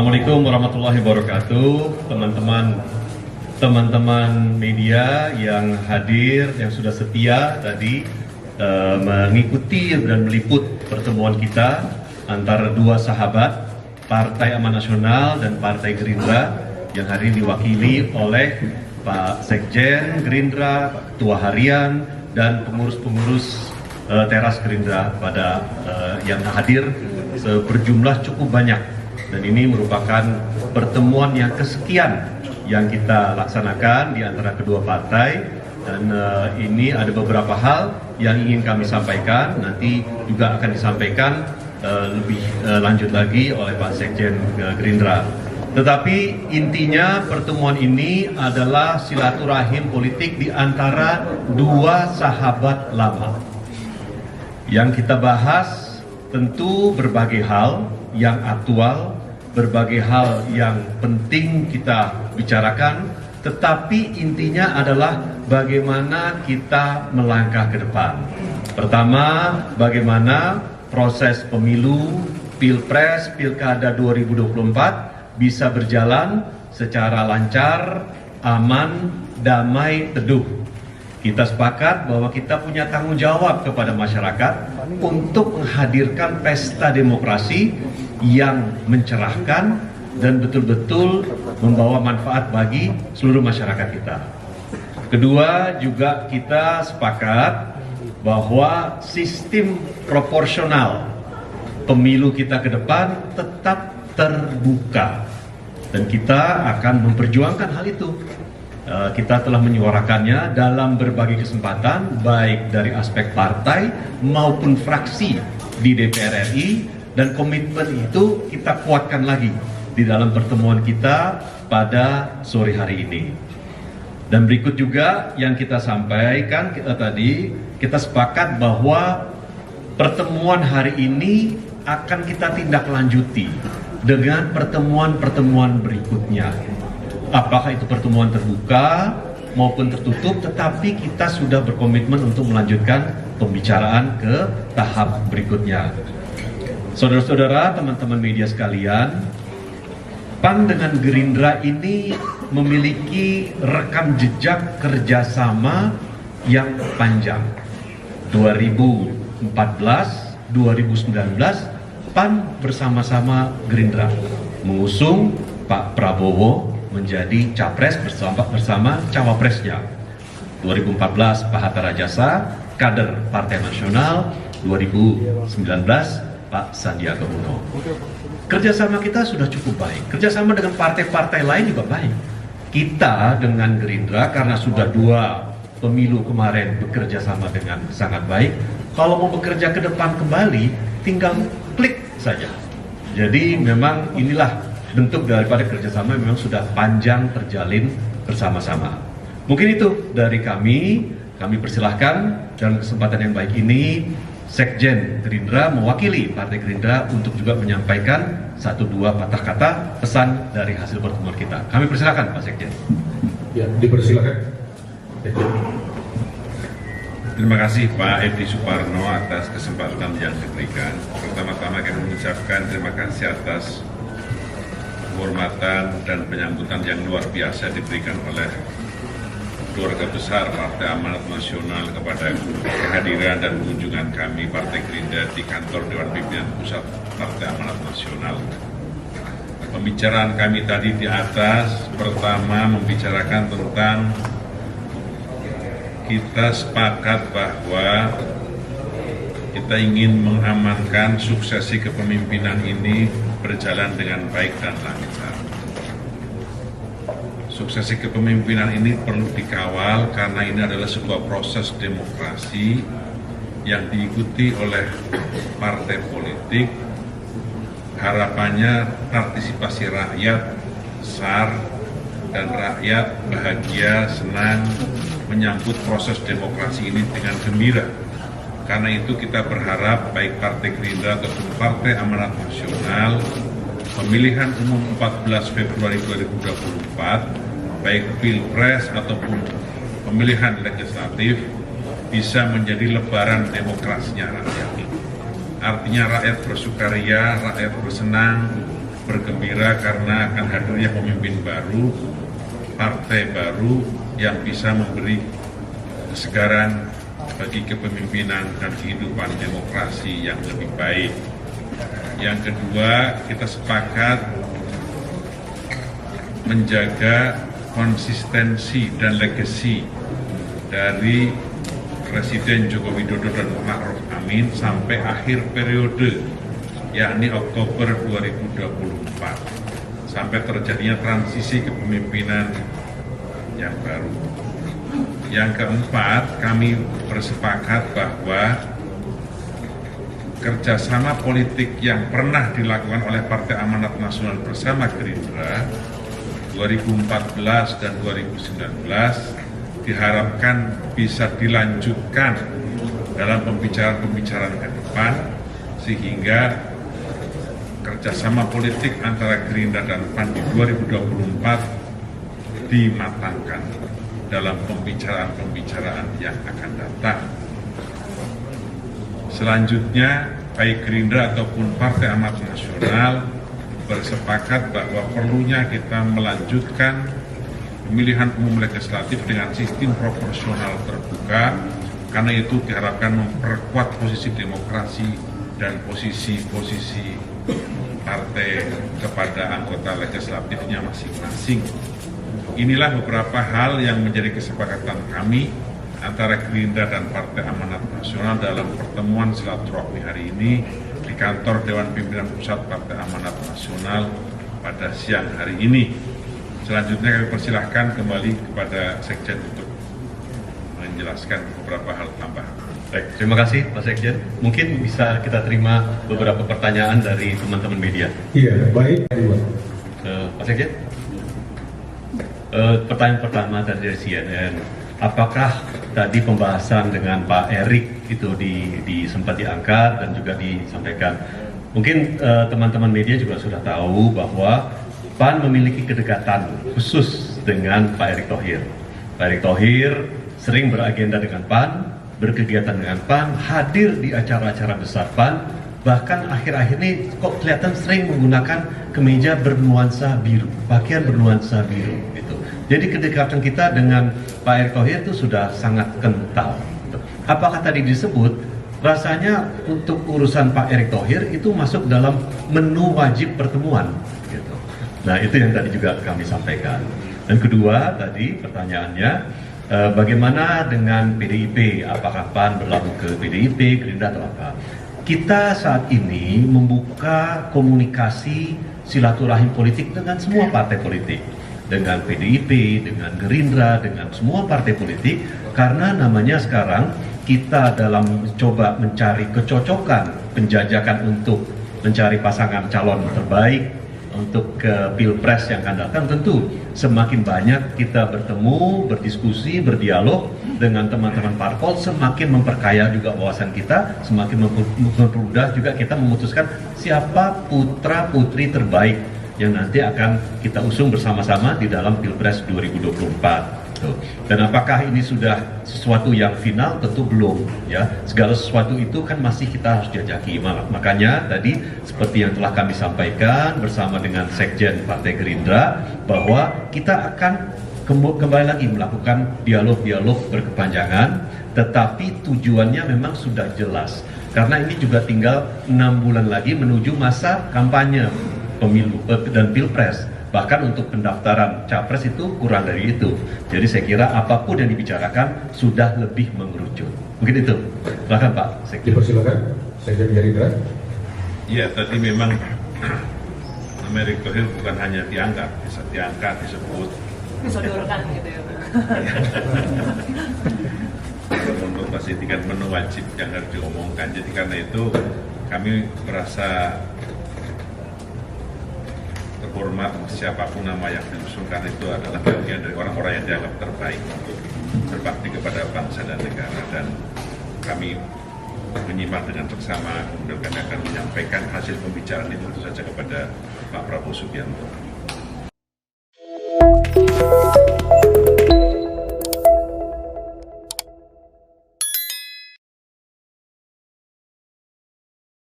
Assalamualaikum warahmatullahi wabarakatuh, teman-teman media yang hadir, yang sudah setia tadi mengikuti dan meliput pertemuan kita antara dua sahabat Partai Amanat Nasional dan Partai Gerindra yang hari ini diwakili oleh Pak Sekjen Gerindra, Pak Ketua Harian, dan pengurus-pengurus teras Gerindra pada yang hadir berjumlah cukup banyak. Dan ini merupakan pertemuan yang kesekian yang kita laksanakan di antara kedua partai. Dan ini ada beberapa hal yang ingin kami sampaikan, nanti juga akan disampaikan lebih lanjut lagi oleh Pak Sekjen Gerindra. Tetapi intinya pertemuan ini adalah silaturahim politik di antara dua sahabat lama. Yang kita bahas tentu berbagai hal yang aktual, berbagai hal yang penting kita bicarakan, tetapi intinya adalah bagaimana kita melangkah ke depan. Pertama, bagaimana proses pemilu, Pilpres, Pilkada 2024 bisa berjalan secara lancar, aman, damai, teduh. Kita sepakat bahwa kita punya tanggung jawab kepada masyarakat untuk menghadirkan pesta demokrasi yang mencerahkan dan betul-betul membawa manfaat bagi seluruh masyarakat kita. Kedua, juga kita sepakat bahwa sistem proporsional pemilu kita ke depan tetap terbuka dan kita akan memperjuangkan hal itu. Kita telah menyuarakannya dalam berbagai kesempatan, baik dari aspek partai maupun fraksi di DPR RI, dan komitmen itu kita kuatkan lagi di dalam pertemuan kita pada sore hari ini. Dan berikut juga yang kita sampaikan kita sepakat bahwa pertemuan hari ini akan kita tindak lanjuti dengan pertemuan-pertemuan berikutnya. Apakah itu pertemuan terbuka maupun tertutup, tetapi kita sudah berkomitmen untuk melanjutkan pembicaraan ke tahap berikutnya. Saudara-saudara, teman-teman media sekalian, PAN dengan Gerindra ini memiliki rekam jejak kerjasama yang panjang. 2014, 2019, PAN bersama-sama Gerindra mengusung Pak Prabowo menjadi capres bersama cawapresnya. 2014 Pak Hatta Rajasa, kader Partai Nasional. 2019 Pak Sandiaga Uno. Kerjasama kita sudah cukup baik. Kerjasama dengan partai-partai lain juga baik. Kita dengan Gerindra karena sudah dua pemilu kemarin bekerja sama dengan sangat baik. Kalau mau bekerja ke depan kembali, tinggal klik saja. Jadi memang inilah bentuk daripada kerjasama memang sudah panjang terjalin bersama-sama. Mungkin itu dari kami persilahkan dalam kesempatan yang baik ini Sekjen Gerindra mewakili Partai Gerindra untuk juga menyampaikan satu dua patah kata pesan dari hasil pertemuan kita. Kami persilahkan Pak Sekjen. Ya, dipersilakan. Terima kasih Pak Edi Suparno atas kesempatan yang diberikan. Pertama-tama kami mengucapkan terima kasih atas penghormatan dan penyambutan yang luar biasa diberikan oleh keluarga besar Partai Amanat Nasional kepada kehadiran dan kunjungan kami Partai Gerindra di kantor Dewan Pimpinan Pusat Partai Amanat Nasional. Pembicaraan kami tadi di atas, pertama membicarakan tentang kita sepakat bahwa kita ingin mengamankan suksesi kepemimpinan ini berjalan dengan baik dan lancar. Suksesi kepemimpinan ini perlu dikawal karena ini adalah sebuah proses demokrasi yang diikuti oleh partai politik. Harapannya partisipasi rakyat besar dan rakyat bahagia, senang menyambut proses demokrasi ini dengan gembira. Karena itu kita berharap baik Partai Gerindra ataupun Partai Amanat Nasional pemilihan umum 14 Februari 2024 baik Pilpres ataupun pemilihan legislatif bisa menjadi lebaran demokrasinya rakyat. Artinya rakyat bersukaria, rakyat bersenang, bergembira karena akan hadirnya pemimpin baru, partai baru yang bisa memberi kesegaran bagi kepemimpinan dan kehidupan demokrasi yang lebih baik. Yang kedua, kita sepakat menjaga konsistensi dan legasi dari Presiden Joko Widodo dan Ma'ruf Amin sampai akhir periode, yakni Oktober 2024, sampai terjadinya transisi kepemimpinan yang baru. Yang keempat, kami bersepakat bahwa kerjasama politik yang pernah dilakukan oleh Partai Amanat Nasional bersama Gerindra 2014 dan 2019 diharapkan bisa dilanjutkan dalam pembicaraan-pembicaraan ke depan, sehingga kerjasama politik antara Gerindra dan PAN di 2024 dimatangkan dalam pembicaraan-pembicaraan yang akan datang. Selanjutnya, baik Gerindra ataupun Partai Amanat Nasional bersepakat bahwa perlunya kita melanjutkan pemilihan umum legislatif dengan sistem proporsional terbuka, karena itu diharapkan memperkuat posisi demokrasi dan posisi-posisi partai kepada anggota legislatifnya masing-masing. Inilah beberapa hal yang menjadi kesepakatan kami antara Gerindra dan Partai Amanat Nasional dalam pertemuan silaturahmi hari ini di kantor Dewan Pimpinan Pusat Partai Amanat Nasional pada siang hari ini. Selanjutnya kami persilahkan kembali kepada Sekjen untuk menjelaskan beberapa hal tambahan. Baik, terima kasih Pak Sekjen. Mungkin bisa kita terima beberapa pertanyaan dari teman-teman media. Iya, baik. Pak Sekjen, pertanyaan pertama dari CNN. Apakah tadi pembahasan dengan Pak Erik itu sempat diangkat dan juga disampaikan? Mungkin teman-teman media juga sudah tahu bahwa PAN memiliki kedekatan khusus dengan Pak Erick Thohir. Pak Erick Thohir sering beragenda dengan PAN, berkegiatan dengan PAN, hadir di acara-acara besar PAN, bahkan akhir-akhir ini kok kelihatan sering menggunakan kemeja bernuansa biru, pakaian bernuansa biru gitu. Jadi kedekatan kita dengan Pak Erick Thohir itu sudah sangat kental. Apakah tadi disebut rasanya untuk urusan Pak Erick Thohir itu masuk dalam menu wajib pertemuan gitu. Nah, itu yang tadi juga kami sampaikan. Dan kedua tadi pertanyaannya, bagaimana dengan PDIP? Apakah PAN berlabuh ke PDIP, Gerindra atau apa? Kita saat ini membuka komunikasi silaturahim politik dengan semua partai politik, dengan PDIP, dengan Gerindra, dengan semua partai politik, karena namanya sekarang kita dalam mencoba mencari kecocokan, penjajakan untuk mencari pasangan calon terbaik untuk ke Pilpres yang akan datang. Tentu semakin banyak kita bertemu, berdiskusi, berdialog dengan teman-teman parpol, semakin memperkaya juga wawasan kita, semakin mempermudah juga kita memutuskan siapa putra-putri terbaik yang nanti akan kita usung bersama-sama di dalam Pilpres 2024. Dan apakah ini sudah sesuatu yang final? Tentu belum, ya. Segala sesuatu itu kan masih kita harus jajaki. Makanya tadi seperti yang telah kami sampaikan bersama dengan Sekjen Partai Gerindra, bahwa kita akan kembali lagi melakukan dialog-dialog berkepanjangan, tetapi tujuannya memang sudah jelas. Karena ini juga tinggal 6 bulan lagi menuju masa kampanye pemilu dan Pilpres. Bahkan untuk pendaftaran capres itu kurang dari itu. Jadi saya kira apapun yang dibicarakan sudah lebih mengerucut. Mungkin itu. Silakan Pak Sekjen. Dipersilakan, Sekjen Gerindra. Iya, tadi memang Erick Thohir bukan hanya diangkat, disebut. Bisa diurutkan gitu ya Pak. Untuk pastikan menu wajib yang harus diomongkan. Jadi karena itu kami merasa terhormat siapapun nama yang diusulkan itu adalah bagian dari orang-orang yang dianggap terbaik untuk berbakti kepada bangsa dan negara, dan kami menyimak dengan seksama, kemudian kami akan menyampaikan hasil pembicaraan itu tentu saja kepada Pak Prabowo Subianto.